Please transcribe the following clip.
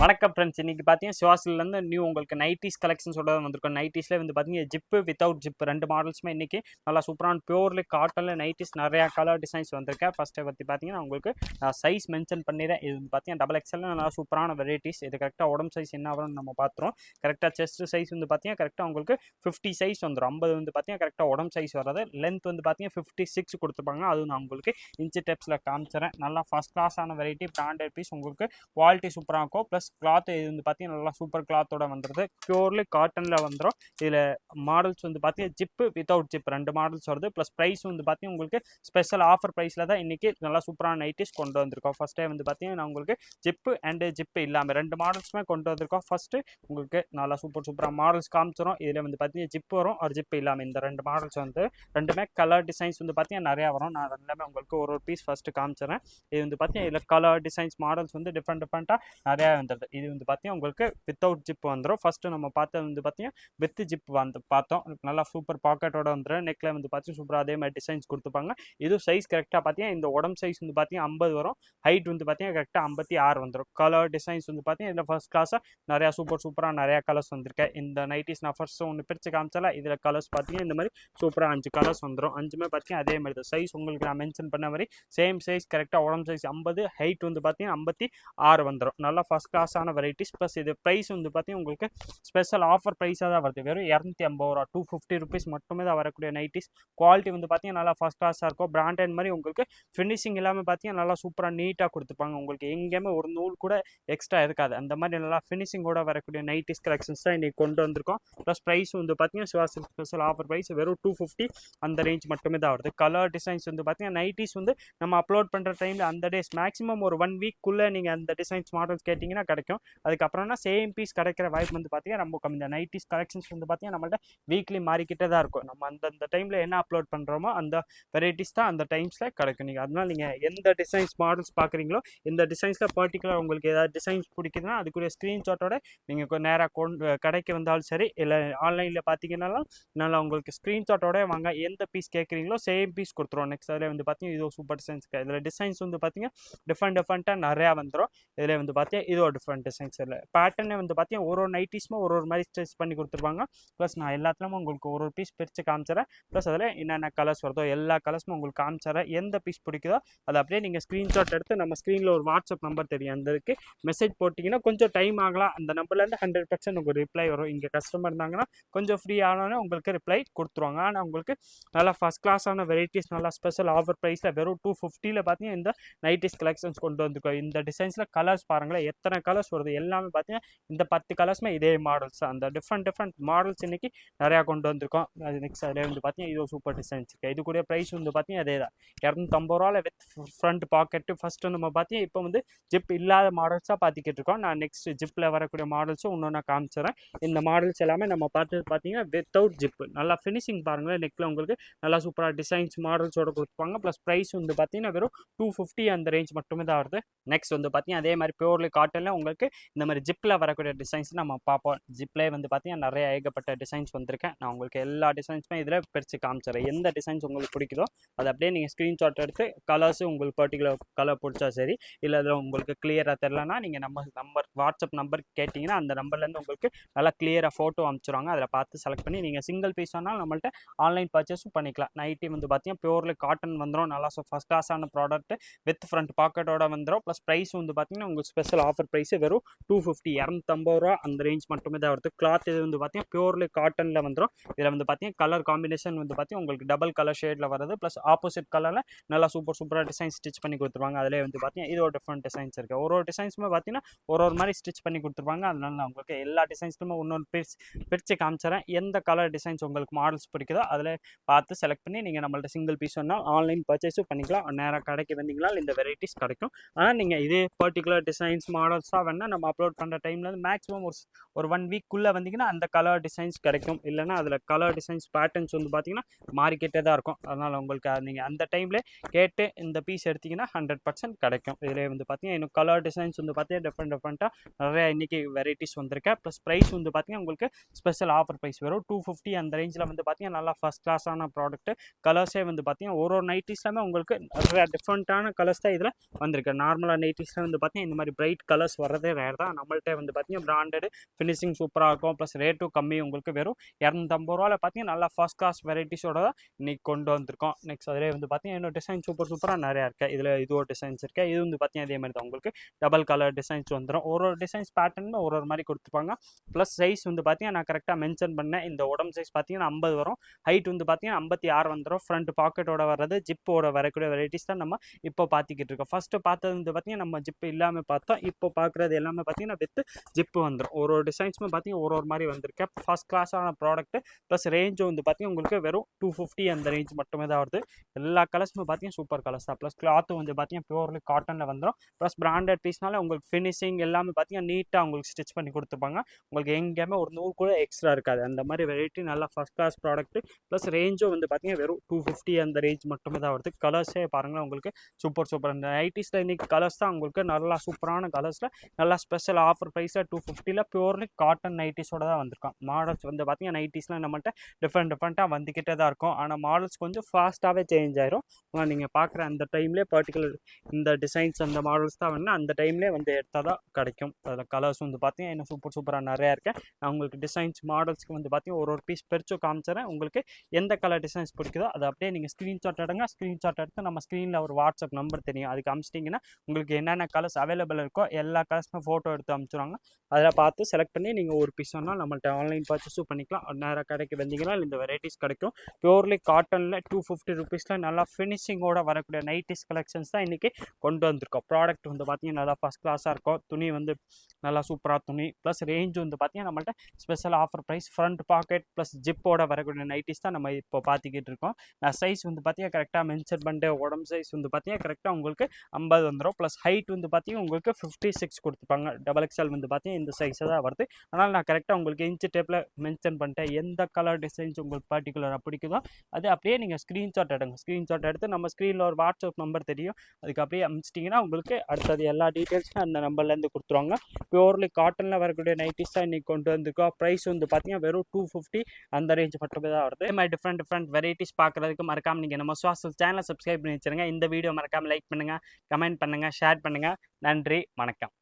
வணக்கம் ஃப்ரெண்ட்ஸ், இன்னைக்கு பார்த்தீங்கன்னா சிவாசிலேருந்து நியூ உங்களுக்கு நைட்டிஸ் கலெக்ஷன்ஸோட வந்திருக்கும். நைட்டிஸில் வந்து பார்த்தீங்கன்னா ஜிப்பு வித்தவுட் ஜிப் ரெண்டு மாடல்ஸுமே இன்றைக்கி நல்லா சூப்பரான பியூர்லி காட்டனில் நைட்டிஸ் நிறையா கலர் டிசைன்ஸ் வந்திருக்கேன். ஃபஸ்ட்டை பற்றி பார்த்தீங்கன்னா உங்களுக்கு சைஸ் மென்ஷன் பண்ணிடுறேன். இது வந்து பார்த்தீங்கன்னா டபுள் எக்ஸ்எல் நல்லா சூப்பரான வெரைட்டிஸ். இது கரெக்டாக உடம்பு சைஸ் என்ன வரும்னு நம்ம பார்த்துருவோம். கரெக்டாக செஸ்ட் சைஸ் வந்து பார்த்தீங்கன்னா கரெக்டாக உங்களுக்கு 50 சைஸ் வந்துடும். 50 வந்து பார்த்தீங்கன்னா கரெக்டாக உடம்பு சைஸ் வராது. லென்த் வந்து பார்த்தீங்கன்னா 56 கொடுத்துருப்பாங்க. அதுவும் நான் உங்களுக்கு இன்ச்சு டெப்ஸில் காமிச்சிடறேன். நல்லா ஃபஸ்ட் கிளாஸான வெரைட்டி பிராண்டட் பீஸ், உங்களுக்கு குவாலிட்டி சூப்பராக இருக்கும். ப்ளஸ் கிளாத் இது வந்து பார்த்தீங்கன்னா நல்லா சூப்பர் கிளாத்தோட வந்துடுது. பியூர்லி காட்டனில் வந்துடும். இதில் மாடல்ஸ் வந்து பார்த்தீங்கன்னா ஜிப்பு வித்தவுட் ஜிப் ரெண்டு மாடல்ஸ் வருது. ப்ளஸ் ப்ரைஸ் வந்து பார்த்தீங்கன்னா உங்களுக்கு ஸ்பெஷல் ஆஃபர் ப்ரைஸில் தான் இன்றைக்கி நல்லா சூப்பரான நைட்டிஸ் கொண்டு வந்திருக்கோம். ஃபஸ்ட்டே வந்து பார்த்தீங்கன்னா நான் உங்களுக்கு ஜிப்பு அண்டு ஜிப்பு இல்லாமல் ரெண்டு மாடல்ஸுமே கொண்டு வந்திருக்கோம். ஃபஸ்ட்டு உங்களுக்கு நல்லா சூப்பராக மாடல்ஸ் காமிச்சிடும். இதில் வந்து பார்த்தீங்கன்னா ஜிப்பு வரும், ஒரு ஜிப்பு இல்லாமல் இந்த ரெண்டு மாடல்ஸ் வந்து ரெண்டுமே கலர் டிசைன்ஸ் வந்து பார்த்தீங்கன்னா நிறையா வரும். நான் எல்லாமே உங்களுக்கு ஒரு பீஸ் ஃபஸ்ட்டு காமிச்சிடறேன். இது வந்து பார்த்தீங்கன்னா இதில் கலர் டிசைன்ஸ் மாடல்ஸ் வந்து டிஃப்ரெண்ட்டாக நிறையா வந்துடுது. இது வந்து பார்த்தீங்கன்னா உங்களுக்கு வித்தவுட் ஜிப் வந்துடும். ஃபஸ்ட்டு நம்ம பார்த்தது வந்து பார்த்தீங்கன்னா வித் ஜிப் வந்து பார்த்தோம். நல்லா சூப்பர் பாக்கெட்டோட வந்துடும். நெக்கில் வந்து பார்த்தீங்கன்னா சூப்பராக அதே மாதிரி டிசைன்ஸ் கொடுத்துப்பாங்க. இது சைஸ் கரெக்டாக பார்த்தீங்கன்னா இந்த உடம்பு சைஸ் வந்து பார்த்தீங்கன்னா 50 வரும். ஹைட் வந்து பார்த்தீங்கன்னா கரெக்டாக 56 வந்துடும். கலர் டிசைன்ஸ் வந்து பார்த்தீங்கன்னா இதில் ஃபர்ஸ்ட் கிளாஸாக நிறையா சூப்பராக நிறையா கலர்ஸ் வந்திருக்கேன். இந்த நைட்டிஸ் நான் ஃபர்ஸ்ட் ஒன்று பிரித்து காமிச்சால இதில் கலர்ஸ் பார்த்தீங்கன்னா இந்த மாதிரி சூப்பராக 5 கலர்ஸ் வந்துடும். 5மே பார்த்தீங்கன்னா அதே மாதிரி தான் சைஸ் உங்களுக்கு நான் மென்ஷன் பண்ண மாதிரி சேம் சைஸ் கரெக்டாக உடம்பு சைஸ் 50, ஹைட் வந்து பார்த்தீங்கன்னா 56 வந்துடும். நல்லா ஃபர்ஸ்ட் கிளாஸான வெரைட்டிஸ். ப்ளஸ் இது ப்ரைஸ் வந்து பார்த்தீங்கன்னா உங்களுக்கு ஸ்பெஷல் ஆஃபர் ப்ரைஸாக தான் வருது. வெறும் 250 ரூபா 250 ருபீஸ் மட்டுமே தான் வரக்கூடிய நைட்டிஸ். குவாலிட்டி வந்து பார்த்தீங்கன்னா நல்லா ஃபர்ஸ்ட் கிளாஸாக இருக்கும். பிராண்டட் மாதிரி உங்களுக்கு ஃபினிஷிங் எல்லாமே பார்த்தீங்கன்னா நல்லா சூப்பராக நீட்டாக கொடுத்துப்பாங்க. உங்களுக்கு எங்கேயுமே ஒரு நூல் கூட எக்ஸ்ட்ரா இருக்காது. அந்த மாதிரி நல்லா ஃபினிஷிங்கோட வரக்கூடிய நைட்டிஸ் கலெக்ஷன்ஸ் தான் இன்றைக்கி கொண்டு வந்திருக்கோம். ப்ளஸ் ப்ரைஸ் வந்து பார்த்தீங்கன்னா சிவாசி ஸ்பெஷல் ஆஃபர் ப்ரைஸ் வெறும் 250 அந்த ரேஞ்ச் மட்டுமே தான் வருது. கலர் டிசைன்ஸ் வந்து பார்த்தீங்கன்னா நைட்டிஸ் வந்து நம்ம அப்லோட் பண்ணுற டைமில் அந்த டேஸ் மேக்ஸிமம் ஒரு 1 வீக்குள்ளே நீங்கள் அந்த டிசைன்ஸ் மாடல்ஸ் கேட்டிங்கன்னா கிடைக்கும். அதுக்கப்புறம்னா சேம் பீஸ் கிடைக்கிற வாய்ப்பு வந்து பார்த்தீங்கன்னா ரொம்ப கம்மி. இந்த நைட்டிஸ் கலெக்ஷன்ஸ் வந்து பார்த்தீங்கன்னா நம்மள்ட்ட வீக்லி மாறிக்கிட்டே தான் இருக்கும். நம்ம அந்த டைமில் என்ன அப்லோட் பண்ணுறோமோ அந்த வெரைட்டிஸ் தான் அந்த டைம்ஸில் கிடைக்கும். நீங்கள் அதனால் நீங்கள் எந்த டிசைன்ஸ் மாடல்ஸ் பார்க்குறீங்களோ இந்த டிசைன்ஸில் பர்டிகுலர் உங்களுக்கு ஏதாவது டிசைன்ஸ் பிடிக்குதுன்னா அதுக்குரிய ஸ்க்ரீன்ஷாட்டோட நீங்கள் நேராக கடைக்கு வந்தாலும் சரி, இல்லை ஆன்லைனில் பார்த்தீங்கன்னாலும் நல்லா உங்களுக்கு ஸ்க்ரீன்ஷாட்டோட வாங்க. எந்த பீஸ் கேட்குறீங்களோ சேம் பீஸ் கொடுத்துருவோம். நெக்ஸ்ட் அதில் வந்து பார்த்தீங்கன்னா இது சூப்பர் டிசைன்ஸ். இதில் டிசைன்ஸ் வந்து பார்த்தீங்கன்னா டிஃப்ரெண்ட்டாக நிறையா வந்துடும். இதில் வந்து பார்த்தீங்கன்னா இது ஒரு டிஃப்ரெண்ட் டிசைன்ஸ். இல்லை பேட்டர்னே வந்து பார்த்தீங்கன்னா ஒரு நைட்டிஸ்மே ஒரு மாதிரி ஸ்டிச் பண்ணி கொடுத்துருப்பாங்க. ப்ளஸ் நான் எல்லாத்துலேயும் உங்களுக்கு ஒரு பீஸ் பிரித்து காமிச்சிடறேன். ப்ளஸ் அதில் என்னென்ன கலர்ஸ் வருதோ எல்லா கலர்ஸும் உங்களுக்கு காமிச்சிடறேன். எந்த பீஸ் பிடிக்குதோ அதை அப்படியே நீங்கள் ஸ்க்ரீன்ஷாட் எடுத்து நம்ம ஸ்க்ரீனில் ஒரு வாட்ஸ்அப் நம்பர் தெரியும், அதுக்கு மெசேஜ் போட்டிங்கன்னா கொஞ்சம் டைம் ஆகலாம். அந்த நம்பர்லேருந்து 100% உங்களுக்கு ரிப்ளை வரும். இங்கே கஸ்டமர் இருந்தாங்கன்னா கொஞ்சம் ஃப்ரீ ஆனோன்னே உங்களுக்கு ரிப்ளை கொடுத்துருவாங்க. ஆனால் உங்களுக்கு நல்லா ஃபஸ்ட் கிளாஸான வெரைட்டிஸ் நல்லா ஸ்பெஷல் ஆஃபர் ப்ரைஸில் வெறும் 250 பார்த்தீங்கன்னா இந்த நைட்டிஸ் கலெக்ஷன்ஸ் கொண்டு வந்துருக்கோம். இந்த டிசைன்ஸில் கலர்ஸ் பாருங்களேன், எத்தனை கலர்ஸ் வருது. எல்லாமே பார்த்தீங்கன்னா இந்த 10 கலர்ஸுமே இதே மாடல்ஸ். அந்த டிஃப்ரெண்ட் மாடல்ஸ் இன்றைக்கி நிறையா கொண்டு வந்திருக்கோம். அது நெக்ஸ்ட் அதில் வந்து பார்த்தீங்கன்னா இது சூப்பர் டிசைன்ஸ் இருக்குது. இது கூட ப்ரைஸ் வந்து பார்த்தீங்கன்னா அதே தான் 250 ரூபாவில் வித் ஃப்ரண்ட் பாக்கெட்டு. ஃபஸ்ட்டு நம்ம பார்த்தீங்கன்னா இப்போ வந்து ஜிப் இல்லாத மாடல்ஸாக பார்த்துக்கிட்டு இருக்கோம். நான் நெக்ஸ்ட் ஜிப்பில் வரக்கூடிய மாடல்ஸும் இன்னொன்று காமிச்சிடறேன். இந்த மாடல்ஸ் எல்லாமே நம்ம பார்த்தது பார்த்தீங்கன்னா வித்தவுட் ஜிப்பு. நல்லா ஃபினிஷிங் பாருங்களேன். நெக்கில் உங்களுக்கு நல்லா சூப்பராக டிசைன்ஸ் மாடல்ஸோடு கொடுத்துப்பாங்க. ப்ளஸ் ப்ரைஸ் வந்து பார்த்தீங்கன்னா வெறும் 250 அந்த ரேஞ்ச் மட்டுமே தான் வருது. நெக்ஸ்ட் வந்து பார்த்தீங்கன்னா அதே மாதிரி பியூர்லி காட்டனில் உங்களுக்கு இந்த மாதிரி ஜிப்பில் வரக்கூடிய டிசைன்ஸ் நம்ம பார்ப்போம். ஜிப்லேயே வந்து பார்த்தீங்கன்னா நிறைய ஏகப்பட்ட டிசைன்ஸ் வந்திருக்கேன். நான் உங்களுக்கு எல்லா டிசைன்ஸுமே இதில் பிரித்து காமிச்சிடறேன். எந்த டிசைன்ஸ் உங்களுக்கு பிடிக்குதோ அதை அப்படியே நீங்கள் ஸ்க்ரீன்ஷாட் எடுத்து கலர்ஸு உங்களுக்கு பர்டிகுலர் கலர் பிடிச்சா சரி, இல்லை அதில் உங்களுக்கு கிளியராக தெரிலனா நீங்கள் நம்பர் வாட்ஸ்அப் நம்பர் கேட்டிங்கன்னா அந்த நம்பர்லேருந்து உங்களுக்கு நல்லா கிளியராக ஃபோட்டோ அனுப்பிச்சிடுவாங்க. அதில் பார்த்து செலக்ட் பண்ணி நீங்கள் சிங்கிள் பீஸ் வேணாலும் நம்மள்ட்ட ஆன்லைன் பர்ச்சேஸும் பண்ணிக்கலாம். நைட்டி வந்து பார்த்தீங்கன்னா பியூர்லி காட்டன் வந்துடும். நல்லா ஃபஸ்ட் கிளாஸான ப்ராடக்ட் வித் ஃப்ரண்ட் பாக்கெட்டோட வந்துடும். ப்ளஸ் ப்ரைஸ் வந்து பார்த்தீங்கன்னா உங்களுக்கு ஸ்பெஷல் ஆஃபர் ப்ரைஸ் வெறும் 250 250 ரூபா அந்த ரேஞ்ச் மட்டுமே தான் வருது. கிளாத் இது வந்து பார்த்தீங்கன்னா பியூர்லி காட்டனில் வந்துடும். இதில் வந்து பார்த்தீங்கன்னா கலர் காம்பினேஷன் வந்து பார்த்தீங்கன்னா உங்களுக்கு டபுள் கலர் ஷேடில் வருது. ப்ளஸ் ஆப்போசிட் கலரில் நல்லா சூப்பராக டிசைன் ஸ்டிச் பண்ணி கொடுத்துருவாங்க. அதிலே வந்து பார்த்தீங்கன்னா இது ஒரு டிஃப்ரெண்ட் டிசைன்ஸ் இருக்குது. ஒரு டிசைன்ஸுமே பார்த்தீங்கன்னா ஒரு மாதிரி ஸ்டிச் பண்ணி கொடுத்துருவாங்க. அதனால நான் உங்களுக்கு எல்லா டிசைன்ஸுமே இன்னொன்று பிரித்து காமிச்சிடறேன். எந்த கலர் டிசைன்ஸ் உங்களுக்கு மாடல்ஸ் பிடிக்குதோ அதில் பார்த்து செலக்ட் பண்ணி நீங்கள் நம்மள்ட்ட சிங்கிள் பீஸ் வேணால் ஆன்லைன் பர்ச்சேஸும் பண்ணிக்கலாம். நேராக கடைக்கு வந்தீங்களா இந்த வெரைட்டிஸ் கிடைக்கும். ஆனால் நீங்கள் இதே பர்டிகுலர் டிசைன்ஸ் மாடல்ஸாக வேணால் நம்ம அப்லோட் பண்ணுற டைமில் மேக்ஸிமம் ஒரு 1 வீக்குள்ளே வந்தீங்கன்னா அந்த கலர் டிசைன்ஸ் கிடைக்கும். இல்லைனா அதில் கலர் டிசைன்ஸ் பேட்டர்ன்ஸ் வந்து பார்த்தீங்கன்னா மாறிக்கிட்டே தான் இருக்கும். அதனால் உங்களுக்கு நீங்கள் அந்த டைமில் கேட்டு இந்த பீஸ் எடுத்திங்கன்னா 100% கிடைக்கும். இதில் வந்து பார்த்தீங்கன்னா இன்னும் கலர் டிசைன்ஸ் வந்து பார்த்தீங்கன்னா டிஃப்ரெண்ட்டாக நிறையா இன்றைக்கி வெரைட்டிஸ் வந்திருக்கேன். ப்ளஸ் ப்ரைஸ் வந்து பார்த்தீங்கன்னா உங்களுக்கு ஸ்பெஷல் ஆஃபர் ப்ரைஸ் வெறும் 250 அந்த ரேஞ்சில் வந்து பார்த்தீங்கன்னா நல்லா ஃபஸ்ட் கிளாஸான ப்ராடக்ட்டு. கலர்ஸே வந்து பார்த்தீங்கன்னா ஒரு நைட்டிஸ்லாமே உங்களுக்கு நிறையா டிஃப்ரெண்ட்டான கலர்ஸ் தான் இதில் வந்திருக்கு. நார்மலாக நைட்டிஸில் வந்து பார்த்தீங்கன்னா இந்த மாதிரி பிரைட் கலர்ஸ் வரதே ரேர் தான். நம்மள்ட்ட வந்து பார்த்தீங்கன்னா பிராண்டட் ஃபினிஷிங் சூப்பராக இருக்கும். ப்ளஸ் ரேட்டும் கம்மி. உங்களுக்கு வெறும் 250 ரூபாயில் பார்த்தீங்கன்னா நல்லா ஃபர்ஸ்ட் கிளாஸ் வெரைட்டிஸோட தான் இன்னைக்கு கொண்டு வந்திருக்கோம். நெக்ஸ்ட் அதிலே வந்து பார்த்தீங்கன்னா இன்னும் டிசைன் சூப்பராக நிறையா இருக்குது. இதில் இது ஒரு டிசைன்ஸ் இருக்குது. இது வந்து பார்த்தீங்கன்னா இதே மாதிரி தான் உங்களுக்கு டபுள் கலர் டிசைன்ஸ் வந்துடும். ஒரு டிசைன்ஸ் பேட்டர்ன் ஒரு மாதிரி கொடுத்துருப்பாங்க. ப்ளஸ் சைஸ் வந்து பார்த்தீங்கன்னா நான் கரெக்டாக மென்ஷன் பண்ணேன். இந்த உடம்பு சைஸ் பார்த்தீங்கன்னா 50 வரும். ஹைட் வந்து பார்த்தீங்கன்னா 56 வந்துடும். ஃப்ரண்ட் பாக்கெட்டோட வர்றது ஜிப்போட வரக்கூடிய வெரைட்டிஸ் தான் நம்ம இப்போ பார்த்துக்கிட்டு இருக்கோம். ஃபர்ஸ்ட் பார்த்தது வந்து பார்த்தீங்கன்னா நம்ம ஜிப் இல்லாமல் பார்த்தோம். இப்போ பார்க்குறது எல்லாமே பார்த்தீங்கன்னா வித் ஜிப்பு வந்துடும். ஒரு டிசைன்ஸுமே பார்த்தீங்கன்னா ஒரு மாதிரி வந்திருக்கு. ஃபர்ஸ்ட் கிளாஸான ப்ராடக்ட். ப்ளஸ் ரேஞ்சும் வந்து பார்த்தீங்கன்னா உங்களுக்கு வெறும் 250 அந்த ரேஞ்ச் மட்டுமே தான் வருது. எல்லா கலர்ஸுமே பார்த்தீங்கன்னா சூப்பர் கலர்ஸ் தான். ப்ளஸ் கிளாத்தும் வந்து பார்த்தீங்கன்னா பியூர்லி காட்டனில் வந்துடும். ப்ளஸ் பிராண்டட் பீஸ்னால உங்களுக்கு ஃபினிஷிங் எல்லாமே பார்த்தீங்கன்னா நீட்டாக உங்களுக்கு ஸ்டிச் பண்ணி கொடுத்துருப்பாங்க. உங்களுக்கு எங்கேயுமே ஒரு 100 கூட எக்ஸ்ட்ரா இருக்காது. அந்த மாதிரி வெரைட்டி நல்லா ஃபர்ஸ்ட் கிளாஸ் ப்ராடக்ட். ப்ளஸ் ரேஞ்சும் வந்து பார்த்தீங்கன்னா வெறும் 250 அந்த ரேஞ்ச் மட்டுமே தான் வருது. கலர்ஸே பாருங்கள் உங்களுக்கு சூப்பர் அந்த நைட்டிஸில் இன்றைக்கி கலர்ஸ் தான் உங்களுக்கு நல்லா சூப்பரான கலர்ஸில் நல்லா ஸ்பெஷல் ஆஃபர் ப்ரைஸில் 250 பியூர்லி காட்டன் நைட்டிஸோட தான் வந்திருக்கும். மாடல்ஸ் வந்து பார்த்தீங்கன்னா நைட்டிஸ்லாம் நம்மள்ட்ட டிஃப்ரெண்ட்டாக வந்துக்கிட்டே தான் இருக்கும். ஆனால் மாடல்ஸ் கொஞ்சம் ஃபாஸ்ட்டாகவே சேஞ்ச் ஆயிரும். ஆனால் நீங்கள் பார்க்குற அந்த டைம்லேயே பர்டிகுலர் இந்த டிசைன்ஸ் அந்த மாடல்ஸ் தான் வேணும்னா அந்த டைம்லேயே வந்து எடுத்தால் தான் கிடைக்கும். அதில் கலர்ஸ் வந்து பார்த்தீங்கன்னா இன்னும் சூப்பராக நிறையா இருக்கேன். நான் உங்களுக்கு டிசைன்ஸ் மாடல்ஸ்க்கு வந்து பார்த்தீங்கன்னா ஒரு பீஸ் பிரித்து காமிச்சிடறேன். உங்களுக்கு எந்த கலர் டிசைன்ஸ் பிடிக்குதோ அதை அப்படியே நீங்கள் ஸ்க்ரீன்ஷாட் எடுங்க. ஸ்க்ரீன்ஷாட் எடுத்து நம்ம ஸ்க்ரீனில் ஒரு வாட்ஸ்அப் நம்பர் தெரியும், அதுக்கு அனுப்பிச்சிட்டிங்கன்னா உங்களுக்கு என்னென்ன கலர்ஸ் அவைலபிள் இருக்கோ எல்லா கலர்ஸுமே ஃபோட்டோ எடுத்து அனுப்பிச்சிடுவாங்க. அதில் பார்த்து செலக்ட் பண்ணி நீங்கள் ஒரு பீஸ் சொன்னால் நம்மள்ட்ட ஆன்லைன் பர்ச்சேஸும் பண்ணிக்கலாம். நேராக கடைக்கு வந்தீங்கன்னா இந்த வெரைட்டிஸ் கிடைக்கும். பியூர்லி காட்டனில் 250 ருபீஸில் நல்லா ஃபினிஷிங்கோட வரக்கூடிய நைட்டிஸ் கலெக்ஷன்ஸ் தான் இன்றைக்கி கொண்டு வந்திருக்கோம். ப்ராடக்ட் வந்து பார்த்தீங்கன்னா நல்லா ஃபஸ்ட் கிளாஸாக இருக்கும். துணி வந்து நல்லா சூப்பராக துணி. ப்ளஸ் ரேஞ்ச் வந்து பார்த்தீங்கன்னா நம்மள்ட்ட special offer price. Front pocket plus ஜிப்போட வரக்கூடிய நைட்டிஸ் தான் நம்ம இப்போ பார்த்துக்கிட்டு இருக்கோம். சைஸ் வந்து பார்த்தீங்கன்னா கரெக்டாக மென்ஷன் பண்ணிட்டு உடம்பு சைஸ் வந்து பார்த்தீங்கன்னா கரெக்டாக உங்களுக்கு 50 வந்துடும். ப்ளஸ் ஹைட் வந்து பார்த்தீங்கன்னா உங்களுக்கு 56 கொடுத்துருப்பாங்க. டபுள் எக்ஸ்எல் வந்து பார்த்தீங்கன்னா இந்த சைஸை தான் வருது. ஆனால் நான் கரெக்டாக உங்களுக்கு இன்ச்சு டேப்பில் மென்ஷன் பண்ணிட்டேன். எந்த கலர் டிசைன்ஸ் உங்களுக்கு பர்டிகுலராக பிடிக்குதோ அது அப்படியே நீங்கள் ஸ்க்ரீன்ஷாட் எடுங்க. ஸ்க்ரீன்ஷாட் எடுத்து நம்ம ஸ்க்ரீனில் ஒரு வாட்ஸ்அப் நம்பர் தெரியும், அதுக்கு அப்படியே அனுப்பிச்சிட்டிங்கன்னா உங்களுக்கு அடுத்தது எல்லா டீட்டெயில்ஸும் அந்த நம்பர்லேருந்து கொடுத்துருவாங்க. பியூர்லி காட்டனில் வரக்கூடிய நைட்டிஸ் தான் இன்றைக்கி கொண்டு வந்துருக்கோம். ப்ரைஸ் வந்து பார்த்தீங்கன்னா வெறும் 250 அந்த ரேஞ்ச் மட்டுமே தான் வருது. இது மாதிரி டிஃப்ரெண்ட் வெரைட்டிஸ் பார்க்குறதுக்கு மறக்காமல் நீங்கள் நம்ம சுவாசல் சேனலை சப்ஸ்கிரைப் பண்ணி வச்சுருங்க. இந்த வீடியோ மறக்காமல் லைக் பண்ணுங்கள், கமெண்ட் பண்ணுங்கள், ஷேர் பண்ணுங்கள். நன்றி, வணக்கம்.